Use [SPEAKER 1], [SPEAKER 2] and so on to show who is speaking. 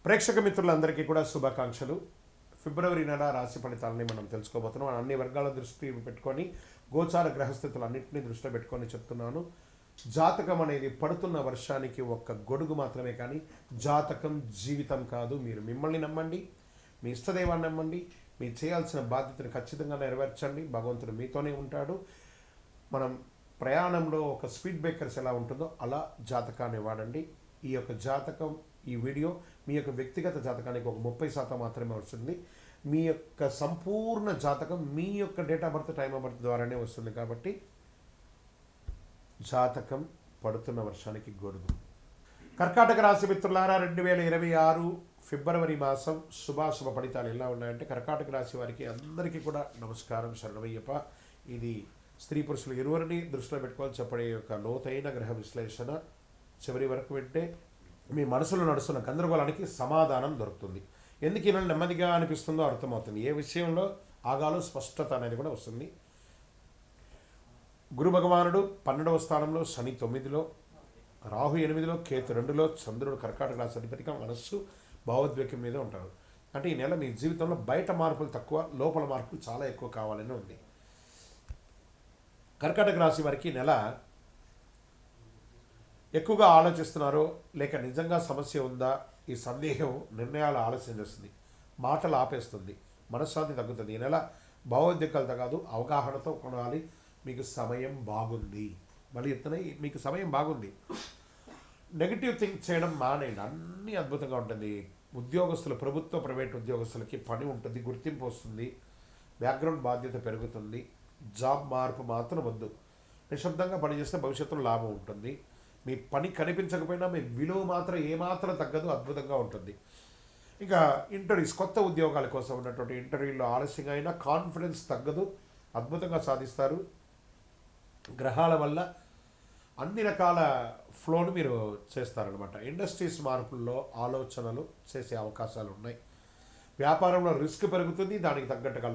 [SPEAKER 1] ప్రేక్షక మిత్రులందరికీ కూడా శుభాకాంక్షలు. ఫిబ్రవరి నెల రాశి ఫలితాలని మనం తెలుసుకోబోతున్నాం. అన్ని వర్గాల దృష్టి పెట్టుకొని గోచార గ్రహస్థితులన్నింటినీ దృష్టిలో పెట్టుకొని చెప్తున్నాను. జాతకం అనేది పడుతున్న వర్షానికి ఒక్క గొడుగు మాత్రమే, కానీ జాతకం జీవితం కాదు. మీరు మిమ్మల్ని నమ్మండి, మీ ఇష్టదైవాన్ని నమ్మండి, మీరు చేయాల్సిన బాధ్యతను ఖచ్చితంగా నెరవేర్చండి. భగవంతుడు మీతోనే ఉంటాడు. మనం ప్రయాణంలో ఒక స్పీడ్ బ్రేకర్స్ ఎలా ఉంటుందో అలా జాతకాన్ని వాడండి. ఈ యొక్క జాతకం, ఈ వీడియో మీ యొక్క వ్యక్తిగత జాతకానికి ఒక 30% మాత్రమే వస్తుంది. మీ యొక్క సంపూర్ణ జాతకం మీ యొక్క date of birth, time of birth ద్వారానే వస్తుంది. కాబట్టి జాతకం పడుతున్న వర్షానికి గొడుగు. కర్కాటక రాశి మిత్రులారా, 2026 ఫిబ్రవరి మాసం శుభాశుభ ఫలితాలు ఎలా ఉన్నాయంటే, కర్కాటక రాశి వారికి అందరికీ కూడా నమస్కారం, శరణమయ్యప్ప. ఇది స్త్రీ పురుషులు ఇరువురిని దృష్టిలో పెట్టుకోవాలి చెప్పడే యొక్క లోతైన గ్రహ విశ్లేషణ. చివరి వరకు వింటే మీ మనసులో నడుస్తున్న గందరగోళానికి సమాధానం దొరుకుతుంది. ఎందుకు ఇలా నెమ్మదిగా అనిపిస్తుందో అర్థమవుతుంది. ఏ విషయంలో ఆగాలో స్పష్టత అనేది కూడా వస్తుంది. గురు భగవానుడు 12వ స్థానంలో, శని 9లో, రాహు 8లో, కేతు 2లో, చంద్రుడు కర్కాటక రాశి అధిపతిగా మనస్సు భావోద్వేగం మీద ఉంటారు. అంటే ఈ నెల మీ జీవితంలో బయట మార్పులు తక్కువ, లోపల మార్పులు చాలా ఎక్కువ కావాలని ఉంది. కర్కాటక రాశి వారికి నెల ఎక్కువగా ఆలోచిస్తున్నారో లేక నిజంగా సమస్య ఉందా, ఈ సందేహం నిర్ణయాలు ఆలస్యం చేస్తుంది, మాటలు ఆపేస్తుంది, మనశ్శాంతి తగ్గుతుంది. ఈ నెల భావోద్వేగాలతో కాదు, అవగాహనతో కొనాలి. మీకు సమయం బాగుంది. మళ్ళీ చెప్తున్నాయి, మీకు సమయం బాగుంది. నెగిటివ్ థింక్ చేయడం మానేయండి. అన్నీ అద్భుతంగా ఉంటుంది. ఉద్యోగస్తులు, ప్రభుత్వ ప్రైవేట్ ఉద్యోగస్తులకి పని ఉంటుంది, గుర్తింపు వస్తుంది, బ్యాక్గ్రౌండ్ బాధ్యత పెరుగుతుంది. జాబ్ మార్పు మాత్రం వద్దు. నిశ్శబ్దంగా పనిచేస్తే భవిష్యత్తులో లాభం ఉంటుంది. మీ పని కనిపించకపోయినా మీ విలువ మాత్రం ఏమాత్రం తగ్గదు, అద్భుతంగా ఉంటుంది. ఇంకా ఇంటర్వ్యూస్, కొత్త ఉద్యోగాల కోసం ఉన్నటువంటి ఇంటర్వ్యూలో ఆలస్యంగా అయినా కాన్ఫిడెన్స్ తగ్గదు, అద్భుతంగా సాధిస్తారు. గ్రహాల వల్ల అన్ని రకాల ఫ్లోను మీరు చేస్తారనమాట. ఇండస్ట్రీస్ మార్పుల్లో ఆలోచనలు చేసే అవకాశాలు ఉన్నాయి. వ్యాపారంలో రిస్క్ పెరుగుతుంది, దానికి తగ్గట్టుగా